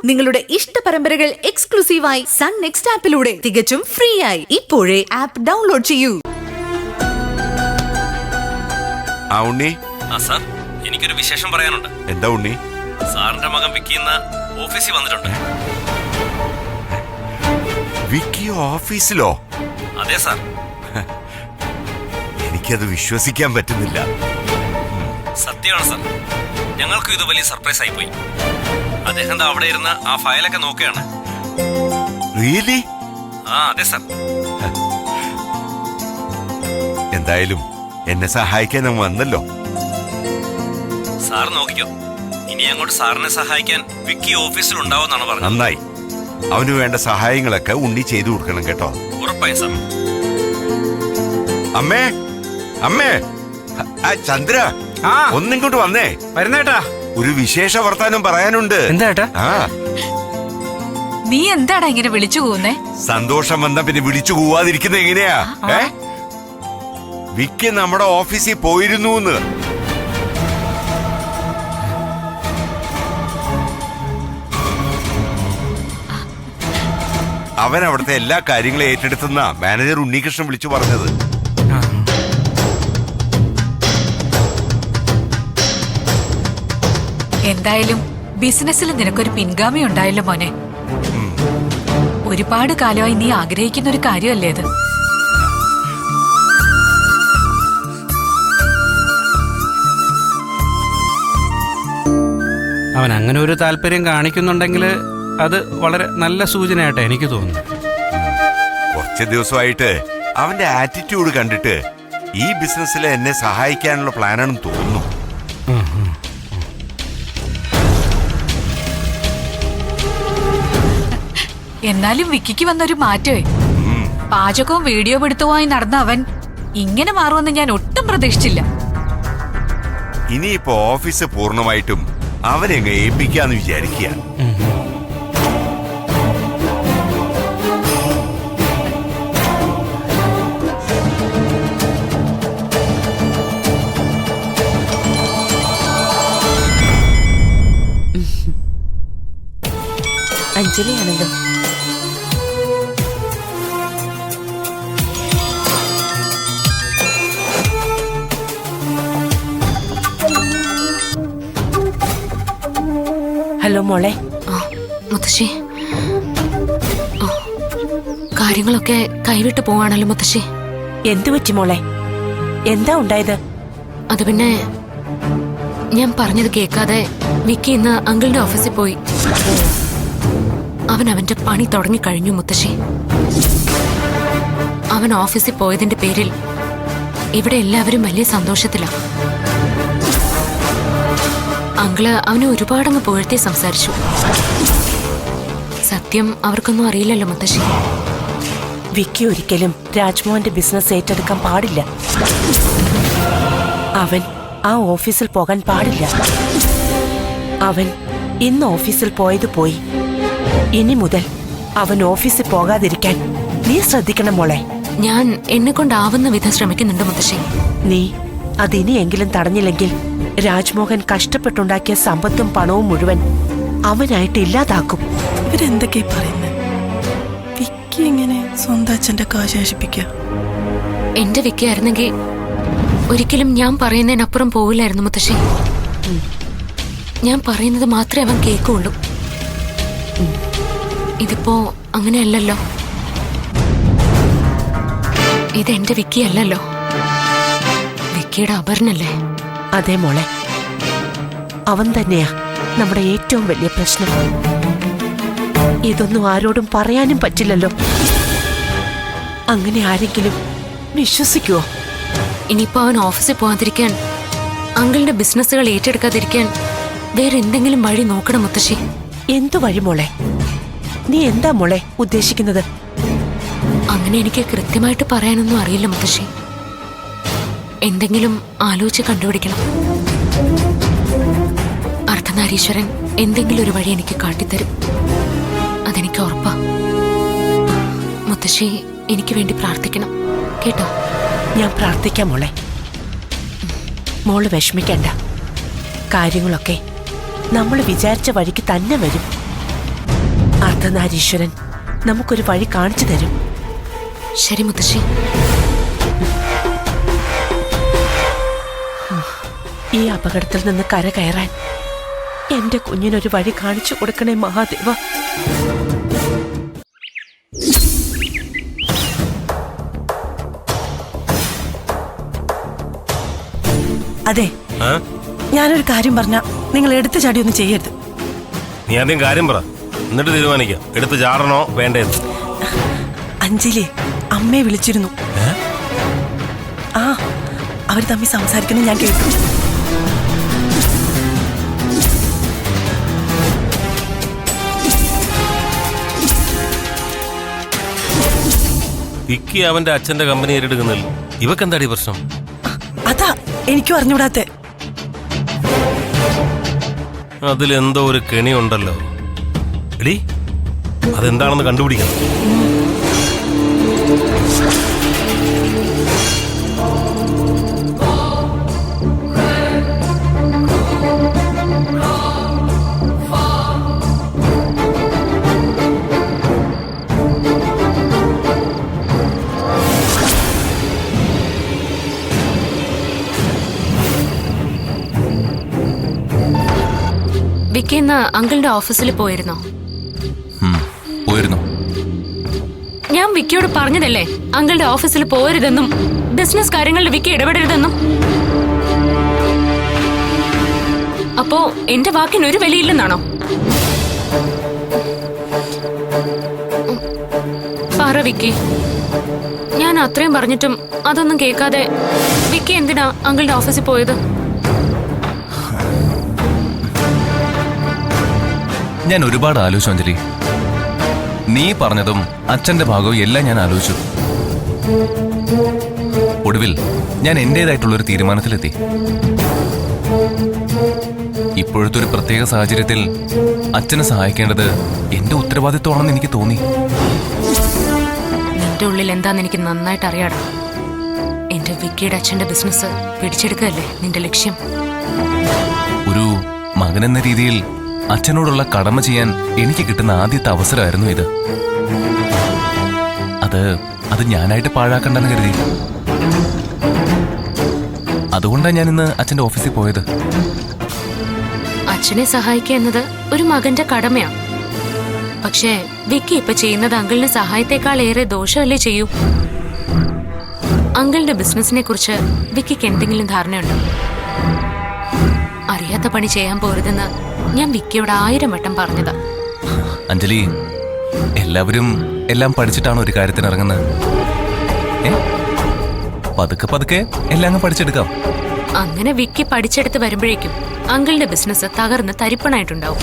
നിങ്ങളുടെ ഇഷ്ട പരമ്പരകൾ എക്സ്ക്ലൂസീവായി സൺ നെക്സ്റ്റ് ആപ്പിലൂടെ തികച്ചും ഫ്രീ ആയി ഇപ്പോഴേ ആപ്പ് ഡൗൺലോഡ് ചെയ്യൂ. ഉണ്ണി, സാർ, എനിക്കൊരു വിശേഷം പറയാനുണ്ട്. എന്താ ഉണ്ണി? സാറിന്റെ മകൻ വിക്കി ഇന്ന് ഓഫീസിൽ വന്നിട്ടുണ്ട്. വിക്കി ഓഫീസിലോ? അതെ സാർ. എനിക്കത് വിശ്വസിക്കാൻ പറ്റുന്നില്ല. സത്യമാണ് സാർ, ഞങ്ങൾക്കും ഇത് വലിയ സർപ്രൈസ് ആയി പോയി. അദ്ദേഹം അവിടെ ഇരുന്ന് ആ ഫയലൊക്കെ നോക്കുകയാണ്. റിയലി? അതെ സാർ. എന്തായാലും എന്നെ സഹായിക്കാൻ അവൻ വന്നല്ലോ. സാർ നോക്കിക്കോ, ഇനി അങ്ങോട്ട് സാറിനെ സഹായിക്കാൻ വിക്കി ഓഫീസിൽ ഉണ്ടാവുമെന്നാണ് പറഞ്ഞത്. നന്നായി. അവന് വേണ്ട സഹായങ്ങളൊക്കെ ഉണ്ണി ചെയ്തു കൊടുക്കണം കേട്ടോ. ഉറപ്പായി സാർ. അമ്മേ, അമ്മേ, ചന്ദ്ര, ഒന്നിങ്ങോട്ട് വന്നേ. വരുന്നേട്ടാ, ഒരു വിശേഷ വർത്താനം പറയാനുണ്ട്. എന്താ? നീ എന്താടാ ഇങ്ങനെ വിളിച്ചു പോകുന്നേ? സന്തോഷം വന്ന പിന്നെ വിളിച്ചു പോവാതിരിക്കുന്നത് എങ്ങനെയാ? വിക്കി നമ്മുടെ ഓഫീസിൽ പോയിരുന്നു. അവൻ അവിടുത്തെ എല്ലാ കാര്യങ്ങളും ഏറ്റെടുത്തെന്ന മാനേജർ ഉണ്ണികൃഷ്ണൻ വിളിച്ചു പറഞ്ഞത്. എന്തായാലും ബിസിനസ്സിൽ നിനക്കൊരു പിൻഗാമി ഉണ്ടായല്ലോ മോനെ. ഒരുപാട് കാലമായി നീ ആഗ്രഹിക്കുന്ന ഒരു കാര്യമല്ലേ ഇത്? അവൻ അങ്ങനെ ഒരു താല്പര്യം കാണിക്കുന്നുണ്ടെങ്കിൽ അത് വളരെ നല്ല സൂചനയായിട്ട് എനിക്ക് തോന്നുന്നു. കുറച്ച് ദിവസമായിട്ട് അവന്റെ ആറ്റിറ്റ്യൂഡ് കണ്ടിട്ട് ഈ ബിസിനസ്സിൽ എന്നെ സഹായിക്കാനുള്ള പ്ലാനാണെന്ന് തോന്നുന്നു. എന്നാലും വിക്കിക്ക് വന്നൊരു മാറ്റമേ. പാചകവും വീഡിയോ പിടുത്തവുമായി നടന്ന അവൻ ഇങ്ങനെ മാറുമെന്ന് ഞാൻ ഒട്ടും പ്രതീക്ഷിച്ചില്ല. ഇനിയിപ്പോ ഓഫീസ് പൂർണ്ണമായിട്ടും അവനെങ്ങ് ഏൽപ്പിക്കാന്ന് വിചാരിക്കുക. അഞ്ജലിയാണല്ലോ. ഹലോ മോളെ. മുത്തശ്ശി, കാര്യങ്ങളൊക്കെ കൈവിട്ട് പോവാണല്ലോ മുത്തശ്ശി. എന്തു പറ്റി മോളെ? എന്താ ഉണ്ടായത്? അത് പിന്നെ ഞാൻ പറഞ്ഞത് കേൾക്കാതെ വിക്കി ഇന്ന് അങ്കിളിന്റെ ഓഫീസിൽ പോയി. അവൻ അവന്റെ പണി തുടങ്ങിക്കഴിഞ്ഞു മുത്തശ്ശി. അവൻ ഓഫീസിൽ പോയതിന്റെ പേരിൽ ഇവിടെ എല്ലാവരും വലിയ സന്തോഷത്തിലാണ്. അങ്കിള് അവനെ ഒരുപാടങ്ങ് പുകഴ്ത്തി സംസാരിച്ചു. സത്യം അവർക്കൊന്നും അറിയില്ലല്ലോ മുത്തശ്ശി. വിക്കി ഒരിക്കലും രാജ്മോഹന്റെ ബിസിനസ് ഏറ്റെടുക്കാൻ പാടില്ല. അവൻ ആ ഓഫീസിൽ പോകാൻ പാടില്ല. അവൻ ഇന്ന് ഓഫീസിൽ പോയത് പോയി. ഇനി മുതൽ അവൻ ഓഫീസിൽ പോകാതിരിക്കാൻ നീ ശ്രദ്ധിക്കണം മോളെ. ഞാൻ എന്നെ കൊണ്ടാവുന്ന വിധം ശ്രമിക്കുന്നുണ്ട് മുത്തശ്ശി. നീ അതിനിയെങ്കിലും തടഞ്ഞില്ലെങ്കിൽ രാജ്മോഹൻ കഷ്ടപ്പെട്ടുണ്ടാക്കിയ സമ്പത്തും പണവും മുഴുവൻ അവനായിട്ട് ഇല്ലാതാക്കും. ഇവരെന്തൊക്കെ പറയുന്നത്? വിക്കി എങ്ങനെ സ്വന്തം അച്ഛന്റെ കാശ് നശിപ്പിക്കുക? എന്റെ വിക്കി ആയിരുന്നെങ്കിൽ ഒരിക്കലും ഞാൻ പറയുന്നതിനപ്പുറം പോവില്ലായിരുന്നു മുത്തശ്ശി. ഞാൻ പറയുന്നത് മാത്രമേ അവൻ കേൾക്കുള്ളൂ. ഇതിപ്പോ അങ്ങനെയല്ലല്ലോ. ഇതെന്റെ വിക്കി അല്ലല്ലോ, വിക്കിയുടെ അപർണല്ലേ. അതെ മോളെ, അവൻ തന്നെയാ നമ്മുടെ ഏറ്റവും വലിയ പ്രശ്നം. ഇതൊന്നും ആരോടും പറയാനും പറ്റില്ലല്ലോ. അങ്ങനെ ആരെങ്കിലും വിശ്വസിക്കുവോ? ഇനിയിപ്പോ അവൻ ഓഫീസിൽ പോകാതിരിക്കാൻ, അങ്കിളിന്റെ ബിസിനസ്സുകൾ ഏറ്റെടുക്കാതിരിക്കാൻ വേറെ എന്തെങ്കിലും വഴി നോക്കണം മുത്തശ്ശി. എന്തു വഴി മോളെ? നീ എന്താ മോളെ ഉദ്ദേശിക്കുന്നത്? അങ്ങനെ എനിക്ക് കൃത്യമായിട്ട് പറയാനൊന്നും അറിയില്ല മുത്തശ്ശി. എന്തെങ്കിലും ആലോചിച്ച് കണ്ടുപിടിക്കണം. അർദ്ധനാരീശ്വരൻ എന്തെങ്കിലും ഒരു വഴി എനിക്ക് കാട്ടിത്തരും, അതെനിക്ക് ഉറപ്പാ. മുത്തശ്ശി എനിക്ക് വേണ്ടി പ്രാർത്ഥിക്കണം കേട്ടോ. ഞാൻ പ്രാർത്ഥിക്കാം മോളെ. മോള് വിഷമിക്കണ്ട. കാര്യങ്ങളൊക്കെ നമ്മൾ വിചാരിച്ച വഴിക്ക് തന്നെ വരും. അർദ്ധനാരീശ്വരൻ നമുക്കൊരു വഴി കാണിച്ചു തരും. ശരി മുത്തശ്ശി. ഈ അപകടത്തിൽ നിന്ന് കരകയറാൻ എന്റെ കുഞ്ഞിനൊരു വഴി കാണിച്ചു കൊടുക്കണേ മഹാദേവ. അതെ, ഞാനൊരു കാര്യം പറഞ്ഞ നിങ്ങൾ എടുത്തു ചാടിയൊന്നും ചെയ്യരുത്. നീ ആദ്യം കാര്യം പറ, എന്നിട്ട് തീരുമാനിക്കാം എടുത്ത് ചാടണോ വേണ്ടേന്ന്. അഞ്ജലി അമ്മയെ വിളിച്ചിരുന്നു. ആ, അവർ തമ്മിൽ സംസാരിക്കുന്നത് ഞാൻ കേട്ടു. വിക്കി അവന്റെ അച്ഛന്റെ കമ്പനി ഏറ്റെടുക്കുന്നില്ല. ഇവക്കെന്താടി പ്രശ്നം? അതാ എനിക്കും അറിഞ്ഞൂടാത്തെ. അതിലെന്തോ ഒരു കെണി ഉണ്ടല്ലോ. എടി, അതെന്താണെന്ന് കണ്ടുപിടിക്കണം. വിക്കി ഇന്ന് അങ്കിളിന്റെ ഓഫീസിൽ പോയിരുന്നോ? പോയിരുന്നു. ഞാൻ വിക്കിയോട് പറഞ്ഞതല്ലേ അങ്കിളുടെ ഓഫീസിൽ പോരുതെന്നും ബിസിനസ് കാര്യങ്ങളിൽ വിക്കി ഇടപെടരുതെന്നും. അപ്പോ എന്റെ വാക്കിന് ഒരു വിലയില്ലെന്നാണോ? പറ വിക്കി. ഞാൻ അത്രയും പറഞ്ഞിട്ടും അതൊന്നും കേൾക്കാതെ വിക്കി എന്തിനാ അങ്കിളുടെ ഓഫീസിൽ പോയത്? ഞാൻ ഒരുപാട് ആലോചിച്ചു അഞ്ജലി. നീ പറഞ്ഞതും അച്ഛന്റെ ഭാഗവും എല്ലാം ഞാൻ ആലോചിച്ചു. ഒടുവിൽ ഞാൻ എന്റേതായിട്ടുള്ളൊരു തീരുമാനത്തിലെത്തി. ഇപ്പോഴത്തെ ഒരു പ്രത്യേക സാഹചര്യത്തിൽ അച്ഛനെ സഹായിക്കേണ്ടത് എന്റെ ഉത്തരവാദിത്വമാണെന്ന് എനിക്ക് തോന്നി. നിന്റെ ഉള്ളിൽ എന്താന്ന് എനിക്ക് നന്നായിട്ട് അറിയാടാ. എന്റെ വിക്കിയുടെ അച്ഛന്റെ ബിസിനസ് പിടിച്ചെടുക്കുകയല്ലേ നിന്റെ ലക്ഷ്യം? ഒരു മകനെന്ന രീതിയിൽ അച്ഛനോടുള്ള കടമ ചെയ്യാൻ എനിക്ക് കിട്ടുന്ന ആദ്യത്തെ അവസരമായിരുന്നു ഇത്. അത് ഞാനായിട്ട് പാഴാക്കണ്ടെന്ന് കരുതി. അതുകൊണ്ടാണ് ഞാൻ ഇന്ന് അച്ഛന്റെ ഓഫീസിൽ പോയത്. അച്ഛനെ സഹായിക്കുക എന്നത് ഒരു മകന്റെ കടമയാ. പക്ഷേ വിക്കി ഇപ്പൊ ചെയ്യുന്നത് അങ്കിളിന് സഹായത്തെക്കാൾ ഏറെ ദോഷമല്ലേ ചെയ്യൂ? അങ്കിളിന്റെ ബിസിനസിനെ കുറിച്ച് വിക്കിക്ക് എന്തെങ്കിലും ധാരണയുണ്ടോ? അറിയാത്ത പണി ചെയ്യാൻ പോരുതെന്ന് ഞാൻ വിക്കിയോട് 1000 വട്ടം പറഞ്ഞതാ. അഞ്ജലി, എല്ലാവരും എല്ലാം പഠിച്ചിട്ടാണ് ഒരു കാര്യത്തിന് ഇറങ്ങുന്നത്. പതുക്കെ പതുക്കെ എല്ലാം അങ്ങ് പഠിച്ചെടുക്കാം. അങ്ങനെ വിക്കി പഠിച്ചെടുത്ത് വരുമ്പോഴേക്കും അങ്കിളിന്റെ ബിസിനസ് തകർന്ന് തരിപ്പണായിട്ടുണ്ടാവും.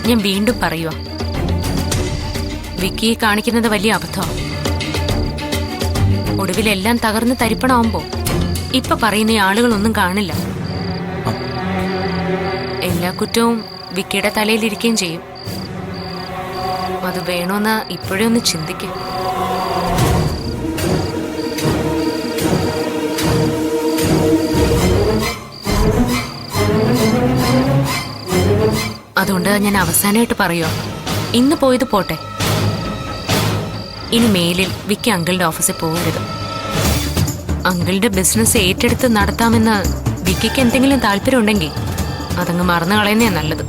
ഞാൻ വീണ്ടും പറയുക, വിക്കിയെ കാണിക്കുന്നത് വലിയ അബദ്ധമാണ്. ഒടുവിലെല്ലാം തകർന്ന് തരിപ്പണാവുമ്പോ ഇപ്പൊ പറയുന്ന ഈ ആളുകളൊന്നും കാണില്ല. എല്ലാ കുറ്റവും വിക്കിയുടെ തലയിലിരിക്കുകയും ചെയ്യും. അത് വേണോന്ന് ഇപ്പോഴേ ഒന്ന് ചിന്തിക്കും. അതുകൊണ്ട് ഞാൻ അവസാനമായിട്ട് പറയുക, ഇന്ന് പോയത് പോട്ടെ. ഇനി മേലിൽ വിക്കി അങ്കിളുടെ ഓഫീസിൽ പോകരുത്. അങ്കിളുടെ ബിസിനസ് ഏറ്റെടുത്ത് നടത്താമെന്ന് വിക്കിക്ക് എന്തെങ്കിലും താല്പര്യം ഉണ്ടെങ്കിൽ അതങ്ങ് മറന്നു കളയുന്നേ നല്ലത്.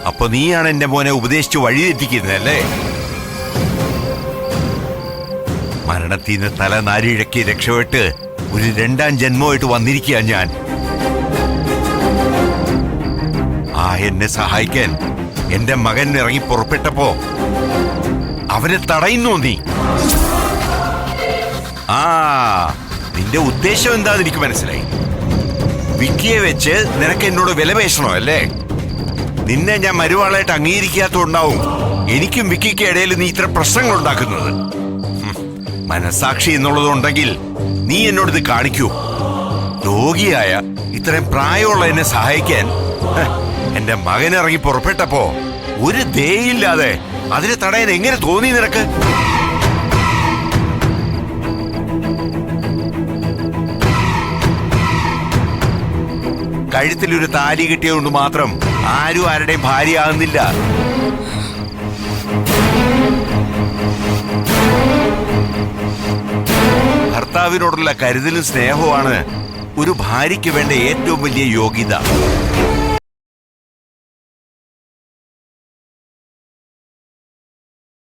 അപ്പൊ നീയാണ് എന്റെ മോനെ ഉപദേശിച്ച് വഴിതെറ്റിക്കുന്നതല്ലേ? മരണത്തിൽ നിന്ന് തല നാരിഴക്കി രക്ഷപ്പെട്ട് ഒരു 2ാം ജന്മമായിട്ട് വന്നിരിക്കുക ഞാൻ. എന്നെ സഹായിക്കാൻ എന്റെ മകൻ ഇറങ്ങി പുറപ്പെട്ടപ്പോ അവനെ തടയുന്നു നീ. നിന്റെ ഉദ്ദേശം എന്താന്ന് എനിക്ക് മനസ്സിലായി. വിക്കിയെ വെച്ച് നിനക്ക് എന്നോട് വിലപേശണോ അല്ലേ? നിന്നെ ഞാൻ മരുവാളായിട്ട് അംഗീകരിക്കാത്തതുകൊണ്ടാവും എനിക്കും വിക്കിക്ക് ഇടയിൽ നീ ഇത്ര പ്രശ്നങ്ങൾ ഉണ്ടാക്കുന്നത്. മനസാക്ഷി എന്നുള്ളതുണ്ടെങ്കിൽ നീ എന്നോട് ഇത് കാണിക്കൂ. രോഗിയായ ഇത്രയും പ്രായമുള്ള എന്നെ സഹായിക്കാൻ എന്റെ മകൻ ഇറങ്ങി പുറപ്പെട്ടപ്പോ ഒരു ദയയില്ലാതെ അതിനെ തടയാൻ എങ്ങനെ തോന്നി നിനക്ക്? കഴുത്തിലൊരു താലി കിട്ടിയതുകൊണ്ട് മാത്രം ആരും ആരുടെയും ഭാര്യയാകുന്നില്ല. ഭർത്താവിനോടുള്ള കരുതലും സ്നേഹവുമാണ് ഒരു ഭാര്യയ്ക്ക് വേണ്ട ഏറ്റവും വലിയ യോഗ്യത.